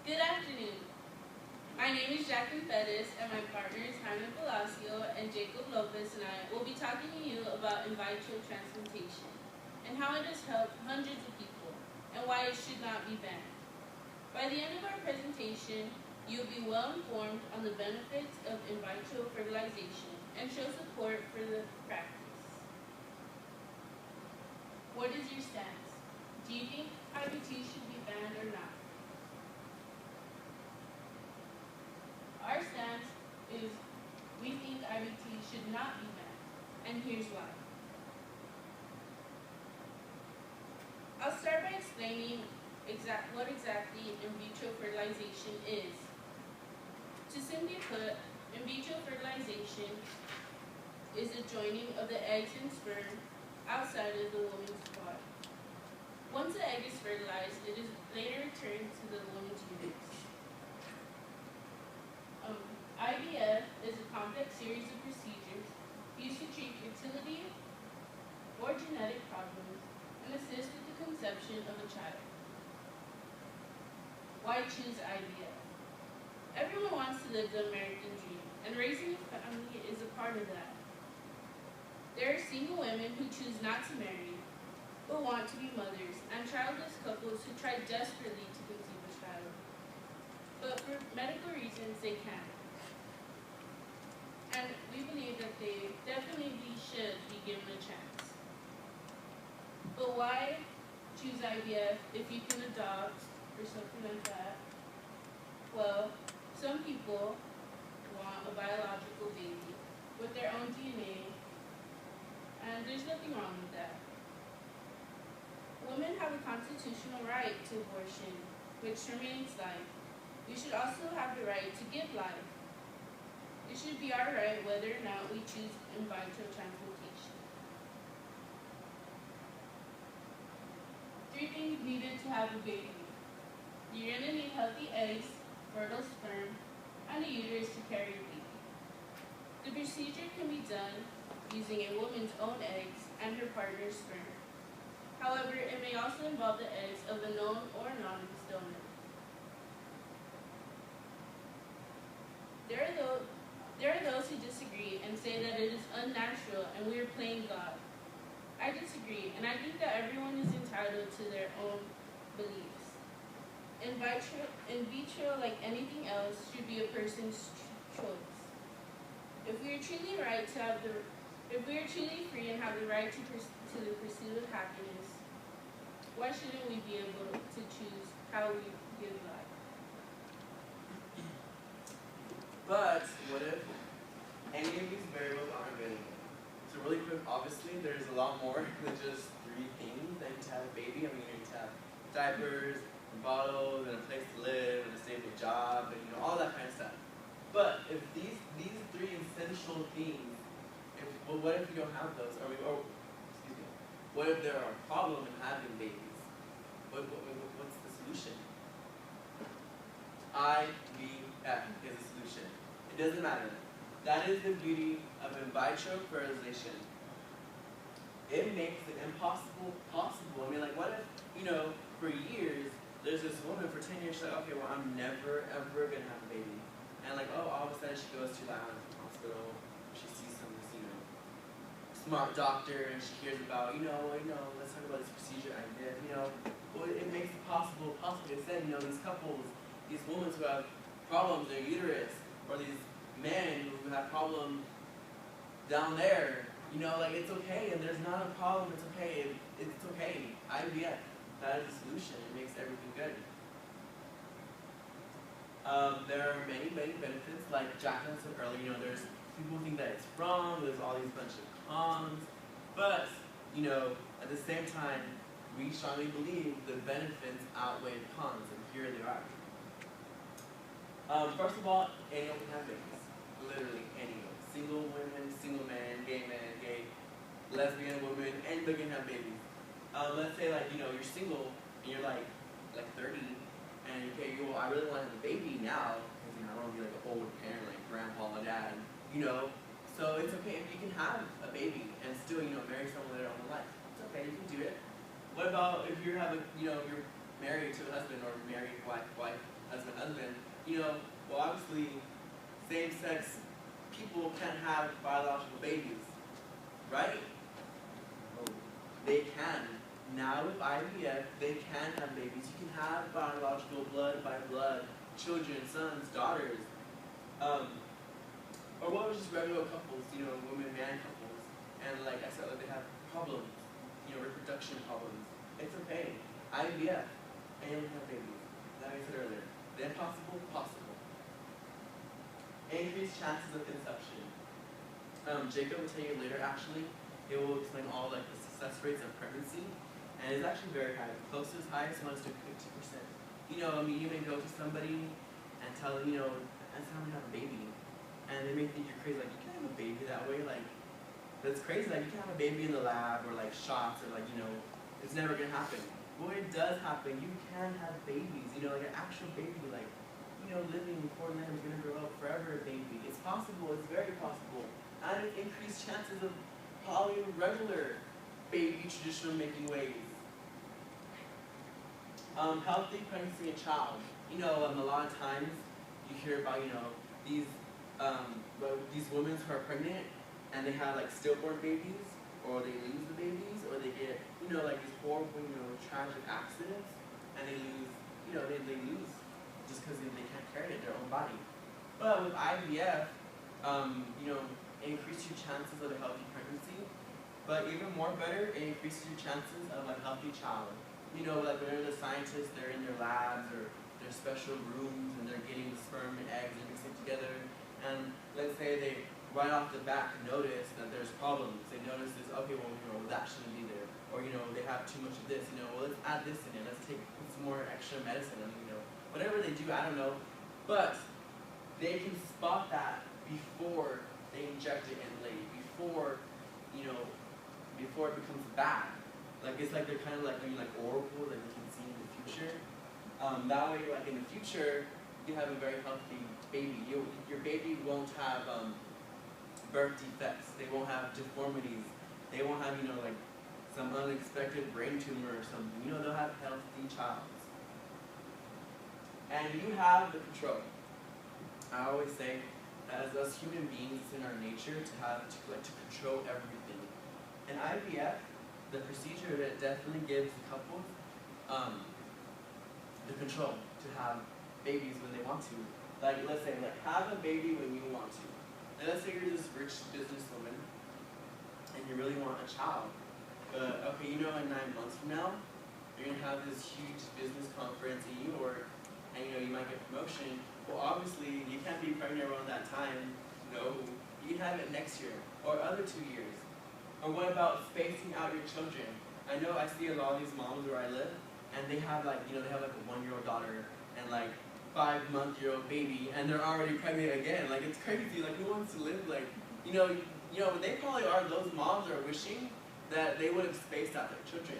Good afternoon. My name is Jacqueline Pettis, and my partners Jaime Palacio and Jacob Lopez and I will be talking to you about in vitro transplantation and how it has helped hundreds of people and why it should not be banned. By the end of our presentation, you will be well informed on the benefits of in vitro fertilization and show support for the practice. What is your stance? Do you think IVT should be banned or not? Our stance is we think IVT should not be banned, and here's why. I'll start by explaining what exactly in vitro fertilization is. To simply put, in vitro fertilization is the joining of the eggs and sperm outside of the woman's body. Once the egg is fertilized, it is later returned to the woman's uterus. IVF is a complex series of procedures used to treat fertility or genetic problems and assist with the conception of a child. Why choose IVF? Everyone wants to live the American dream, and raising a family is a part of that. There are single women who choose not to marry, but want to be mothers, and childless couples who try desperately to conceive a child, but for medical reasons they can't. And we believe that they definitely should be given a chance. But why choose IVF if you can adopt or something like that? Well, some people want a biological baby with their own DNA, and there's nothing wrong with that. Women have a constitutional right to abortion, which remains life. We should also have the right to give life. It should be our right whether or not we choose in vitro transplantation. 3 things needed to have a baby. You're going to need healthy eggs, fertile sperm, and a uterus to carry your baby. The procedure can be done using a woman's own eggs and her partner's sperm. However, it may also involve the eggs of a known or anonymous donor. There are those who disagree and say that it is unnatural and we are playing God. I disagree, and I think that everyone is entitled to their own beliefs. In vitro, like anything else, should be a person's choice. If we are truly free and have the right to the pursuit of happiness, why shouldn't we be able to choose how we give life? But what if any of these variables aren't available? So really quick, obviously there's a lot more than just 3 things that you need to have a baby. I mean, you need to have diapers, and bottles, and a place to live, and a stable job, and all that kind of stuff. But if these 3 essential things, what if you don't have those? What if there are a problem in having babies? What's the solution? IVF is a solution. It doesn't matter. That is the beauty of in vitro fertilization. It makes the impossible possible. I mean, like, what if, for years, there's this woman for 10 years, she's like, okay, well, I'm never, ever going to have a baby. And like, oh, all of a sudden she goes to the hospital, she sees some, smart doctor, and she hears about, let's talk about this procedure I did, well, it makes it possible. Instead, these couples, these women who have problems in their uterus, or these men who have problems down there, it's okay, and there's not a problem, it's okay, it's okay. IVF, that is the solution, it makes everything good. There are many benefits, like Jacqueline said earlier, there's people think that it's wrong, there's all these bunch of cons, but, at the same time, we strongly believe the benefits outweigh the cons, and here they are. First of all, anyone can have babies. Literally anyone. Single women, single men, gay, lesbian woman, anybody can have babies. Let's say you're single and you're like 30, and okay, I really want to have a baby now because I don't want to be like an old parent like grandpa and dad. So it's okay if you can have a baby and still marry someone later on in life. It's okay, you can do it. What about if you're married to a husband or married wife, husband, husband, well, obviously, same-sex people can't have biological babies, right? They can. Now with IVF, they can have babies. You can have biological blood by blood, children, sons, daughters. Or what was just regular couples, women-man couples. And like I said, like they have problems, reproduction problems. It's okay. IVF, anyone can have babies. Like I said earlier, the impossible, possible. Increased chances of conception. Jacob will tell you later, actually. It will explain all like the success rates of pregnancy. And it's actually very high. The closest, highest one is to 50%. You may go to somebody and tell them, that's how I'm gonna have a baby. And they may think you're crazy, like, you can't have a baby that way, like, that's crazy, like, you can't have a baby in the lab, or like shots, or like, it's never gonna happen. Well, it does happen. You can have babies, like an actual baby, like, living before them is gonna grow up forever, a baby. It's possible, it's very possible. And increased chances of probably regular baby traditional making ways. Healthy pregnancy and child. A lot of times you hear about, these women who are pregnant and they have like stillborn babies, or they lose the babies, or they get, like these horrible, tragic accidents, and they lose, they lose just because they can't carry it in their own body. But with IVF, it increases your chances of a healthy pregnancy, but even more better, it increases your chances of a healthy child. Like whenever the scientists, they're in their labs or their special rooms and they're getting the sperm and eggs and mixing together, and let's say they right off the bat notice that there's problems. They notice this, okay, well, that shouldn't be there. Or, they have too much of this, well, let's add this in it. Let's take some more extra medicine. Whatever they do, I don't know. But they can spot that before they inject it in late, before it becomes bad. Like, it's like they're kind of like, oracles, like you can see in the future. That way, like in the future, you have a very healthy baby. Your baby won't have birth defects. They won't have deformities. They won't have, like some unexpected brain tumor or something. They'll have a healthy child. And you have the control. I always say, as us human beings, it's in our nature to control everything. And IVF, the procedure, that definitely gives the couples the control to have babies when they want to. Like, let's say, have a baby when you want to. And let's say you're this rich businesswoman and you really want a child. But, okay, in 9 months from now, you're going to have this huge business conference in New York, and, you might get promotion. Well, obviously, you can't be pregnant around that time. No. You can have it next year, or other 2 years. Or what about spacing out your children? I know I see a lot of these moms where I live, and they have a 1-year-old daughter, and 5-month-old baby, and they're already pregnant again. Like, it's crazy. Like, who wants to live they probably are, those moms are wishing that they would have spaced out their children.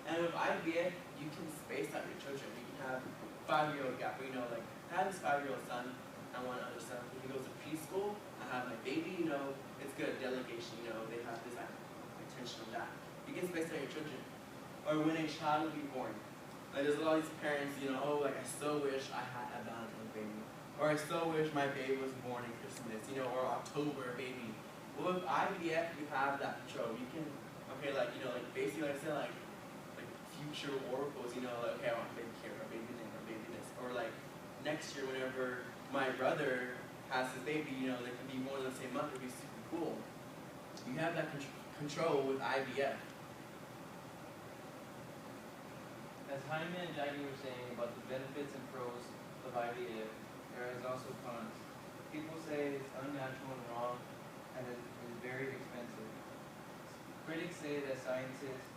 And with IVF, you can space out your children. You can have 5-year-old gap, I have this 5-year-old son and one other son. When he goes to preschool, I have my baby, it's good, delegation, they have this attention on that. You can space out your children. Or when a child will be born. There's a lot of these parents, I so wish I had a Valentine's baby. Or I so wish my baby was born in Christmas, or October baby. Well, with IVF, you have that control. You can, basically, like I said, like future oracles, okay, I want a baby here, or a baby there, or a baby this. Or next year, whenever my brother has his baby, they can be more than the same month, it would be super cool. You have that control with IVF. As Jaime and Jackie were saying about the benefits and pros of IVF, there is also cons. People say it's unnatural and wrong, and it is very expensive. Critics say that scientists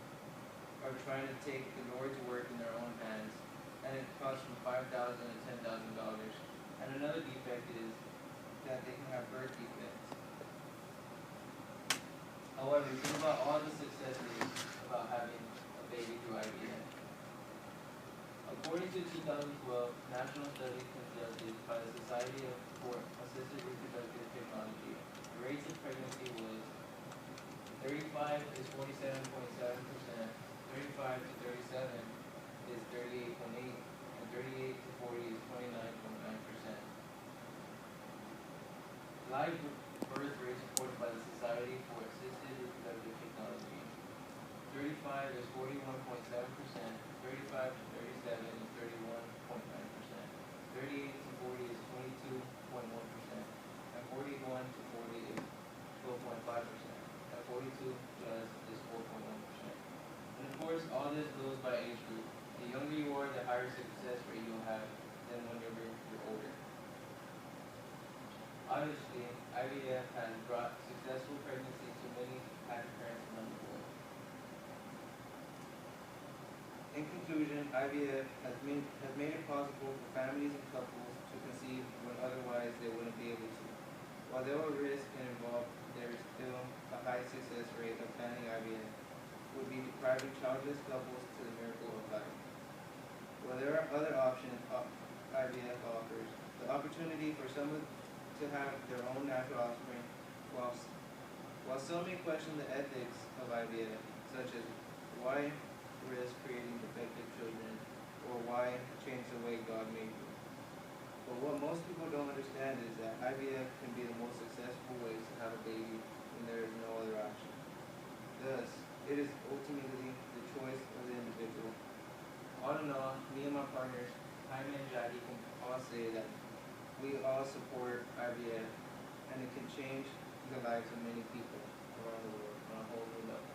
are trying to take the Lord's work in their own hands, and it costs from $5,000 to $10,000. And another defect is that they can have birth defects. However, think about all the successes about having a baby through IVF. According to 2012 national study conducted by the Society for Assisted Reproductive Technology, the rates of pregnancy was 35 is 47.7%, 35 to 37 is 38.8, and 38 to 40 is 29.9%. Live birth rate supported by the Society for Assisted Reproductive Technology. 35 is 41.7%, 35 to 37 is 31.9%, 38 to 40 is 22.1%, and 41 to 40 is 12.5%, and 42 plus is 4.1%. And of course, all this goes by age group. The younger you are, the higher success rate you'll have than when you're older. Obviously, IVF has brought successful pregnancies to many happy parents around the world. In conclusion, IVF has made it possible for families and couples to conceive when otherwise they wouldn't be able to. While there are risks involved, there is still a high success rate of planning IVF, would be depriving childless couples to the miracle of life. While there are other options IVF offers, the opportunity for someone to have their own natural offspring, while some may question the ethics of IVF, such as why risk creating defective children, or why change the way God made you. But what most people don't understand is that IVF can be the most successful way to have a baby when there is no other option. Thus, it is ultimately the choice of the individual. All in all, me and my partners, Jaime and Jackie, can all say that we all support IVF, and it can change the lives of many people around the world on a whole new level.